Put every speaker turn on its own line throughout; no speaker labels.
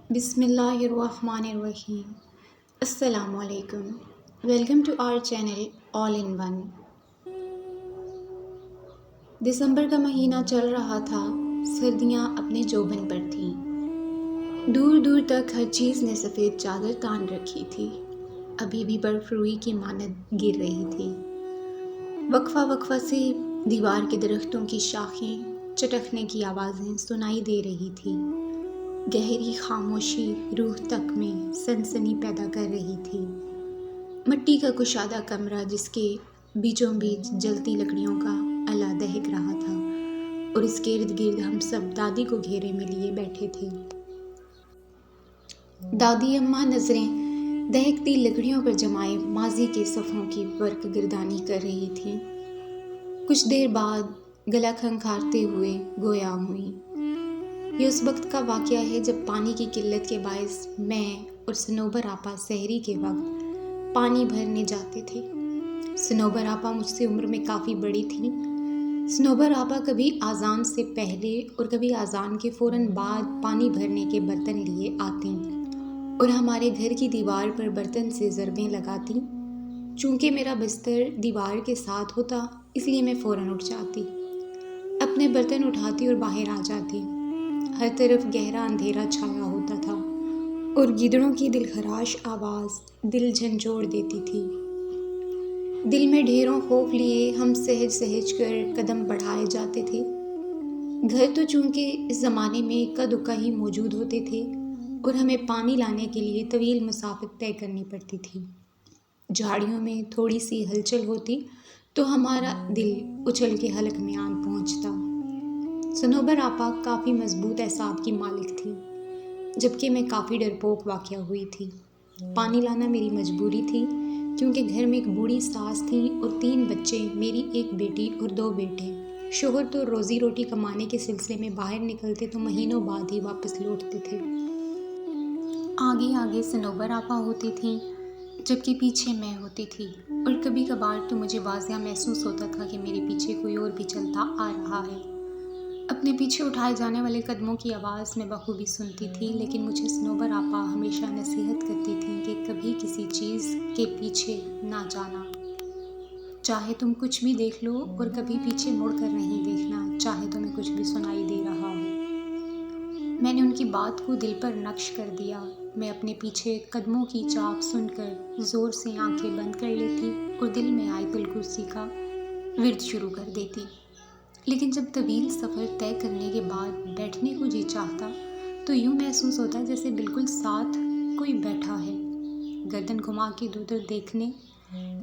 بسم اللہ الرحمن الرحیم۔ السلام علیکم۔ Welcome to our channel all in one. دسمبر کا مہینہ چل رہا تھا، سردیاں اپنے جوبن پر تھیں۔ دور دور تک ہر چیز نے سفید چادر تان رکھی تھی، ابھی بھی برف روئی کی مانند گر رہی تھی۔ وقفہ وقفہ سے دیوار کے درختوں کی شاخیں چٹکنے کی آوازیں سنائی دے رہی تھی۔ گہری خاموشی روح تک میں سنسنی پیدا کر رہی تھی۔ مٹی کا کشادہ کمرہ جس کے بیچوں بیچ جلتی لکڑیوں کا الا دہک رہا تھا، اور اس کے ارد گرد ہم سب دادی کو گھیرے میں لیے بیٹھے تھے۔ دادی اماں نظریں دہکتی لکڑیوں پر جمائے ماضی کے صفحوں کی ورق گردانی کر رہی تھیں۔ کچھ دیر بعد گلا کھنکھارتے ہوئے گویا ہوئیں۔ یہ اس وقت کا واقعہ ہے جب پانی کی قلت کے باعث میں اور صنوبر آپا سحری کے وقت پانی بھرنے جاتے تھے۔ صنوبر آپا مجھ سے عمر میں کافی بڑی تھیں۔ صنوبر آپا کبھی اذان سے پہلے اور کبھی اذان کے فوراً بعد پانی بھرنے کے برتن لیے آتیں اور ہمارے گھر کی دیوار پر برتن سے ضربیں لگاتیں۔ چونکہ میرا بستر دیوار کے ساتھ ہوتا، اس لیے میں فوراً اٹھ جاتی، اپنے برتن اٹھاتی اور باہر آ جاتی۔ ہر طرف گہرا اندھیرا چھایا ہوتا تھا اور گیدڑوں کی دلخراش آواز دل جھنجھوڑ دیتی تھی۔ دل میں ڈھیروں خوف لیے ہم سہج سہج کر قدم بڑھائے جاتے تھے۔ گھر تو چونکہ اس زمانے میں اکا دکا ہی موجود ہوتے تھے اور ہمیں پانی لانے کے لیے طویل مسافت طے کرنی پڑتی تھی۔ جھاڑیوں میں تھوڑی سی ہلچل ہوتی تو ہمارا دل اچھل کے حلق میں آن پہنچتا۔ صنوبر آپا کافی مضبوط اعصاب کی مالک تھی، جبکہ میں کافی ڈرپوک واقع ہوئی تھی۔ پانی لانا میری مجبوری تھی، کیونکہ گھر میں ایک بوڑھی ساس تھیں اور 3 بچے، میری ایک بیٹی اور 2 بیٹے۔ شوہر تو روزی روٹی کمانے کے سلسلے میں باہر نکلتے تو مہینوں بعد ہی واپس لوٹتے تھے۔ آگے آگے صنوبر آپا ہوتی تھیں، جبکہ پیچھے میں ہوتی تھی، اور کبھی کبھار تو مجھے واضح محسوس ہوتا تھا کہ میرے پیچھے کوئی اور بھی چلتا آ رہا ہے۔ اپنے پیچھے اٹھائے جانے والے قدموں کی آواز میں بخوبی سنتی تھی، لیکن مجھے صنوبر آپا ہمیشہ نصیحت کرتی تھیں کہ کبھی کسی چیز کے پیچھے نہ جانا۔ چاہے تم کچھ بھی دیکھ لو اور کبھی پیچھے مڑ کر نہیں دیکھنا، چاہے تمہیں کچھ بھی سنائی دے رہا ہو۔ میں نے ان کی بات کو دل پر نقش کر دیا۔ میں اپنے پیچھے قدموں کی چاپ سن کر زور سے آنکھیں بند کر لیتی اور دل میں آیت الکرسی کا ورد شروع کر دیتی۔ لیکن جب طویل سفر طے کرنے کے بعد بیٹھنے کو جی چاہتا تو یوں محسوس ہوتا جیسے بالکل ساتھ کوئی بیٹھا ہے۔ گردن گھما کے ادھر دیکھنے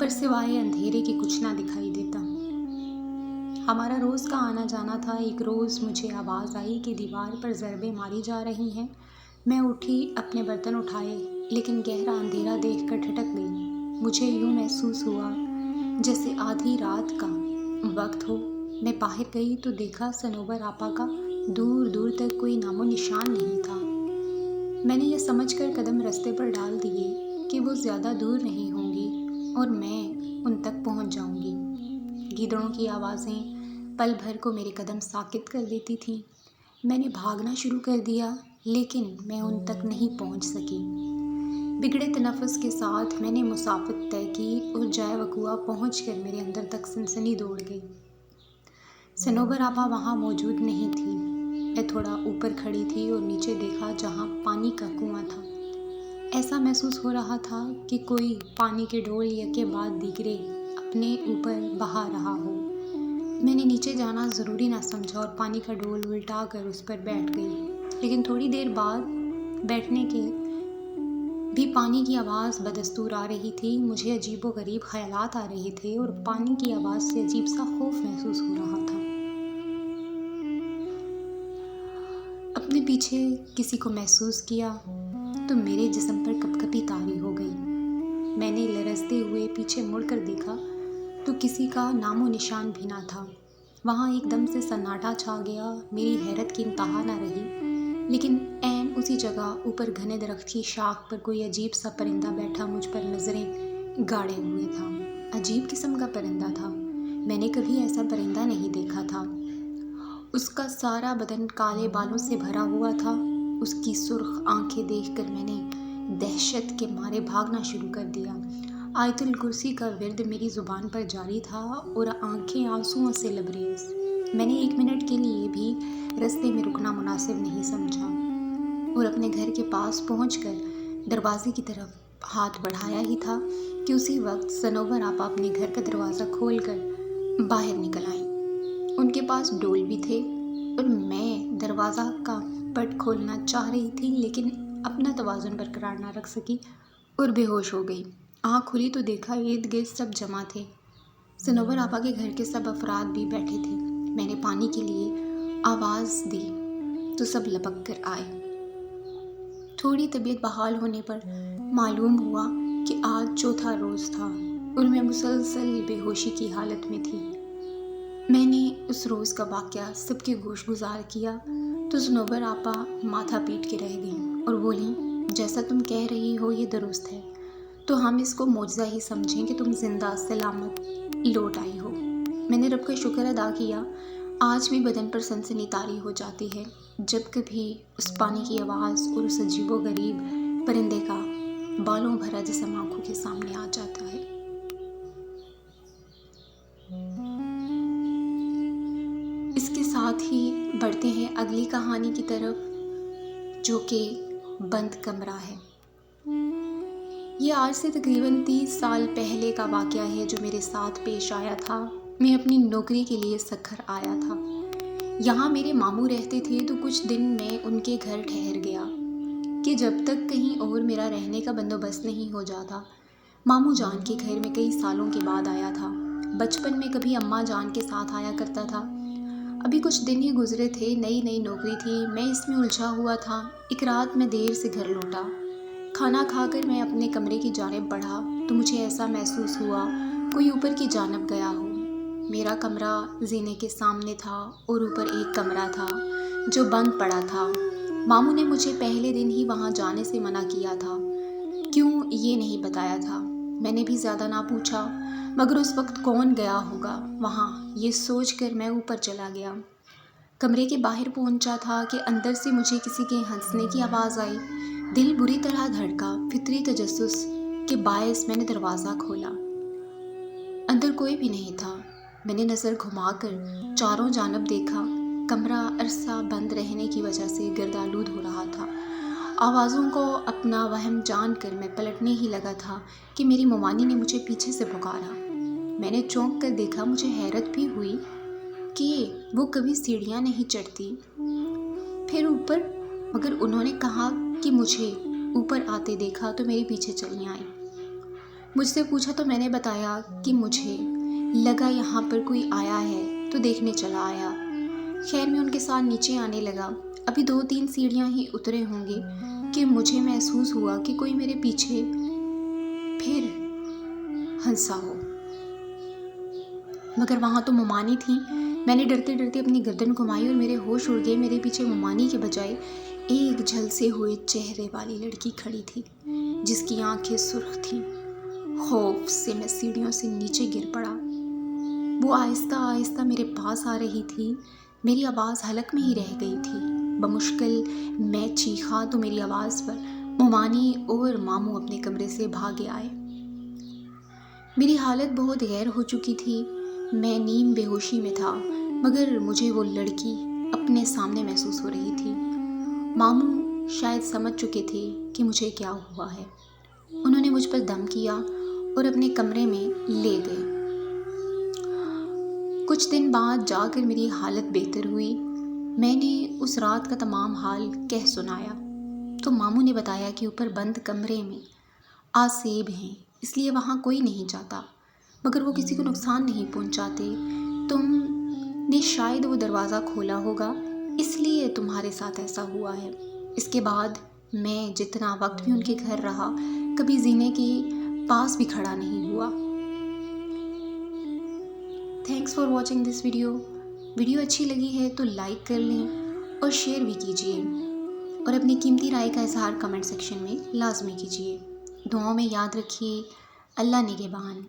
پر سوائے اندھیرے کے کچھ نہ دکھائی دیتا۔ ہمارا روز کا آنا جانا تھا۔ ایک روز مجھے آواز آئی کہ دیوار پر ضربیں ماری جا رہی ہیں۔ میں اٹھی، اپنے برتن اٹھائے، لیکن گہرا اندھیرا دیکھ کر ٹھٹک گئی۔ مجھے یوں محسوس ہوا جیسے آدھی رات کا وقت ہو۔ میں باہر گئی تو دیکھا صنوبر آپا کا دور دور تک کوئی نام و نشان نہیں تھا۔ میں نے یہ سمجھ کر قدم رستے پر ڈال دیے کہ وہ زیادہ دور نہیں ہوں گی اور میں ان تک پہنچ جاؤں گی۔ گیدڑوں کی آوازیں پل بھر کو میرے قدم ساکت کر دیتی تھیں۔ میں نے بھاگنا شروع کر دیا، لیکن میں ان تک نہیں پہنچ سکی۔ بگڑے تنفس کے ساتھ میں نے مسافت طے کی اور جائے وقوع پہنچ کر میرے اندر تک سنسنی دوڑ گئی۔ صنوبر آپا وہاں موجود نہیں تھی۔ میں تھوڑا اوپر کھڑی تھی اور نیچے دیکھا جہاں پانی کا کنواں تھا۔ ایسا محسوس ہو رہا تھا کہ کوئی پانی کے ڈول یکے بعد دیگرے اپنے اوپر بہا رہا ہو۔ میں نے نیچے جانا ضروری نہ سمجھا اور پانی کا ڈول الٹا کر اس پر بیٹھ گئی، لیکن تھوڑی دیر بعد بیٹھنے کے بھی پانی کی آواز بدستور آ رہی تھی۔ مجھے عجیب و غریب خیالات آ رہے تھے اور پانی کی آواز سے عجیب سا خوف محسوس ہو رہا تھا۔ اپنے پیچھے کسی کو محسوس کیا تو میرے جسم پر کپکپی طاری ہو گئی۔ میں نے لرزتے ہوئے پیچھے مڑ کر دیکھا تو کسی کا نام و نشان بھی نہ تھا۔ وہاں ایک دم سے سناٹا چھا گیا۔ میری حیرت کی انتہا نہ رہی، لیکن عین اسی جگہ اوپر گھنے درخت کی شاخ پر کوئی عجیب سا پرندہ بیٹھا مجھ پر نظریں گاڑے ہوئے تھا۔ عجیب قسم کا پرندہ تھا، میں نے کبھی ایسا پرندہ نہیں دیکھا تھا۔ اس کا سارا بدن کالے بالوں سے بھرا ہوا تھا اس کی سرخ آنکھیں دیکھ کر میں نے دہشت کے مارے بھاگنا شروع کر دیا۔ آیت الکرسی کا ورد میری زبان پر جاری تھا اور آنکھیں آنسوؤں سے لبریز۔ میں نے 1 منٹ کے لیے بھی رستے میں رکنا مناسب نہیں سمجھا اور اپنے گھر کے پاس پہنچ کر دروازے کی طرف ہاتھ بڑھایا ہی تھا کہ اسی وقت صنوبر آپا اپنے گھر کا دروازہ کھول کر باہر نکل آئیں۔ ان کے پاس ڈول بھی تھے اور میں دروازہ کا پٹ کھولنا چاہ رہی تھی لیکن اپنا توازن برقرار نہ رکھ سکی اور بے ہوش ہو گئی۔ آنکھ کھلی تو دیکھا ارد گرد سب جمع تھے۔ صنوبر آپا کے گھر کے سب افراد بھی بیٹھے تھے۔ میں نے پانی کے لیے آواز دی تو سب لپک کر آئے۔ تھوڑی طبیعت بحال ہونے پر معلوم ہوا کہ آج چوتھا روز تھا اور میں مسلسل بے ہوشی کی حالت میں تھی۔ میں نے اس روز کا واقعہ سب کے گوش گزار کیا تو صنوبر آپا ماتھا پیٹ کے رہ گئیں اور بولیں، جیسا تم کہہ رہی ہو یہ درست ہے، تو ہم اس کو معجزہ ہی سمجھیں کہ تم زندہ سلامت لوٹ آئی ہو۔ میں نے رب کا شکر ادا کیا۔ آج بھی بدن پر سنسنی طاری ہو جاتی ہے جب کبھی اس پانی کی آواز اور اس عجیب و غریب پرندے کا بالوں بھرا جسم آنکھوں کے سامنے آ جاتا ہے۔ اس کے ساتھ ہی بڑھتے ہیں اگلی کہانی کی طرف جو کہ بند کمرہ ہے۔ یہ آج سے تقریباً 30 سال پہلے کا واقعہ ہے جو میرے ساتھ پیش آیا تھا۔ میں اپنی نوکری کے لیے سکھر آیا تھا۔ یہاں میرے ماموں رہتے تھے تو کچھ دن میں ان کے گھر ٹھہر گیا کہ جب تک کہیں اور میرا رہنے کا بندوبست نہیں ہو جاتا۔ ماموں جان کے گھر میں کئی سالوں کے بعد آیا تھا۔ بچپن میں کبھی اماں جان کے ساتھ آیا کرتا تھا۔ ابھی کچھ دن ہی گزرے تھے، نئی نوکری تھی، میں اس میں الجھا ہوا تھا۔ ایک رات میں دیر سے گھر لوٹا۔ کھانا کھا کر میں اپنے کمرے کی جانب بڑھا تو مجھے ایسا محسوس ہوا کوئی اوپر کی جانب گیا ہو۔ میرا کمرہ زینے کے سامنے تھا اور اوپر ایک کمرہ تھا جو بند پڑا تھا۔ ماموں نے مجھے پہلے دن ہی وہاں جانے سے منع کیا تھا، کیوں یہ نہیں بتایا تھا۔ میں نے بھی زیادہ نہ پوچھا، مگر اس وقت کون گیا ہوگا وہاں یہ سوچ کر میں اوپر چلا گیا۔ کمرے کے باہر پہنچا تھا کہ اندر سے مجھے کسی کے ہنسنے کی آواز آئی۔ دل بری طرح دھڑکا۔ فطری تجسس کے باعث میں نے دروازہ کھولا۔ اندر کوئی بھی نہیں تھا۔ میں نے نظر گھما کر چاروں جانب دیکھا۔ کمرہ عرصہ بند رہنے کی وجہ سے گردآلود ہو رہا تھا۔ آوازوں کو اپنا وہم جان کر میں پلٹنے ہی لگا تھا کہ میری ممانی نے مجھے پیچھے سے پکارا۔ میں نے چونک کر دیکھا۔ مجھے حیرت بھی ہوئی کہ وہ کبھی سیڑھیاں نہیں چڑھتی پھر اوپر، مگر انہوں نے کہا کہ مجھے اوپر آتے دیکھا تو میرے پیچھے چلی آئیں۔ مجھ سے پوچھا تو میں نے بتایا کہ مجھے لگا یہاں پر کوئی آیا ہے تو دیکھنے چلا آیا۔ خیر میں ان کے ساتھ نیچے آنے لگا۔ ابھی 2-3 سیڑھیاں ہی اترے ہوں گے کہ مجھے محسوس ہوا کہ کوئی میرے پیچھے پھر ہنسا ہو، مگر وہاں تو ممانی تھی۔ میں نے ڈرتے ڈرتے اپنی گردن گھمائی اور میرے ہوش اڑ گئے۔ میرے پیچھے ممانی کے بجائے ایک جھلسے ہوئے چہرے والی لڑکی کھڑی تھی جس کی آنکھیں سرخ تھیں۔ خوف سے میں سیڑھیوں سے نیچے گر پڑا۔ وہ آہستہ آہستہ میرے پاس آ رہی تھی۔ میری آواز حلق میں ہی رہ گئی تھی۔ بمشکل میں چیخا تو میری آواز پر ممانی اور ماموں اپنے کمرے سے بھاگے آئے۔ میری حالت بہت غیر ہو چکی تھی۔ میں نیم بے ہوشی میں تھا، مگر مجھے وہ لڑکی اپنے سامنے محسوس ہو رہی تھی۔ ماموں شاید سمجھ چکے تھے کہ مجھے کیا ہوا ہے۔ انہوں نے مجھ پر دم کیا اور اپنے کمرے میں لے گئے۔ کچھ دن بعد جا کر میری حالت بہتر ہوئی۔ میں نے اس رات کا تمام حال کہہ سنایا تو ماموں نے بتایا کہ اوپر بند کمرے میں آسیب ہیں، اس لیے وہاں کوئی نہیں جاتا، مگر وہ کسی کو نقصان نہیں پہنچاتے۔ تم نے شاید وہ دروازہ کھولا ہوگا، اس لیے تمہارے ساتھ ایسا ہوا ہے۔ اس کے بعد میں جتنا وقت بھی ان کے گھر رہا کبھی زینے کے پاس بھی کھڑا نہیں ہوا۔ Thanks for watching this video. Video اچھی لگی ہے تو لائک کر لیں اور شیئر بھی کیجیے اور اپنی قیمتی رائے کا اظہار کمنٹ سیکشن میں لازمی کیجیے۔ دعاؤں میں یاد رکھیے۔ اللہ نگہبان۔